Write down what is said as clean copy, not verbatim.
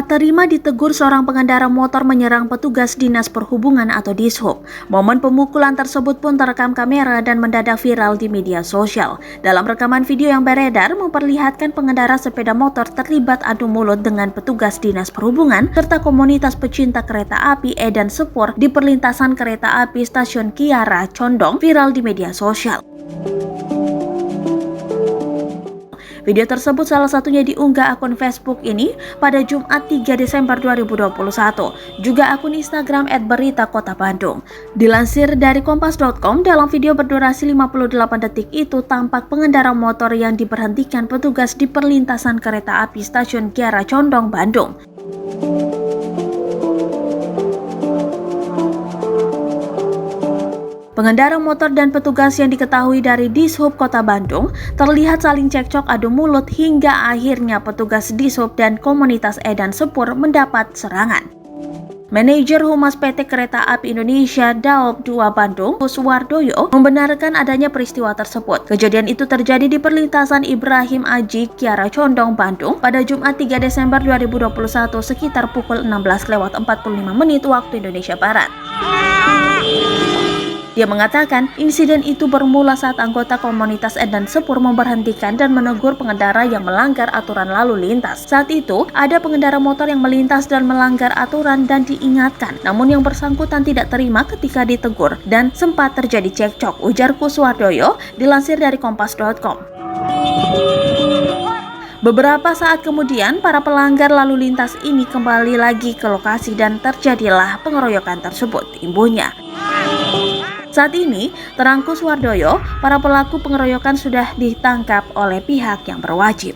Tak terima ditegur, seorang pengendara motor menyerang petugas Dinas Perhubungan atau Dishub. Momen pemukulan tersebut pun terekam kamera dan mendadak viral di media sosial. Dalam rekaman video yang beredar memperlihatkan pengendara sepeda motor terlibat adu mulut dengan petugas Dinas Perhubungan serta komunitas pecinta kereta api Edan Sepur di perlintasan kereta api stasiun Kiara Condong viral di media sosial. Video tersebut salah satunya diunggah akun Facebook ini pada Jumat 3 Desember 2021, juga akun Instagram @berita_kota_bandung. Dilansir dari kompas.com, dalam video berdurasi 58 detik itu tampak pengendara motor yang diberhentikan petugas di perlintasan kereta api stasiun Kiara Condong, Bandung. Pengendara motor dan petugas yang diketahui dari Dishub Kota Bandung terlihat saling cekcok adu mulut hingga akhirnya petugas Dishub dan komunitas Edan Sepur mendapat serangan. Manajer Humas PT Kereta Api Indonesia Daob 2 Bandung, Kuswardoyo, membenarkan adanya peristiwa tersebut. Kejadian itu terjadi di perlintasan Ibrahim Aji, Kiara Condong, Bandung pada Jumat 3 Desember 2021 sekitar pukul 16:45 waktu Indonesia Barat. Dia mengatakan insiden itu bermula saat anggota komunitas Edan Sepur memberhentikan dan menegur pengendara yang melanggar aturan lalu lintas. Saat itu, ada pengendara motor yang melintas dan melanggar aturan dan diingatkan. Namun yang bersangkutan tidak terima ketika ditegur dan sempat terjadi cekcok, ujar Kuswardoyo dilansir dari kompas.com. Beberapa saat kemudian, para pelanggar lalu lintas ini kembali lagi ke lokasi dan terjadilah pengeroyokan tersebut, imbuhnya. Saat ini, terang Kuswardoyo, para pelaku pengeroyokan sudah ditangkap oleh pihak yang berwajib.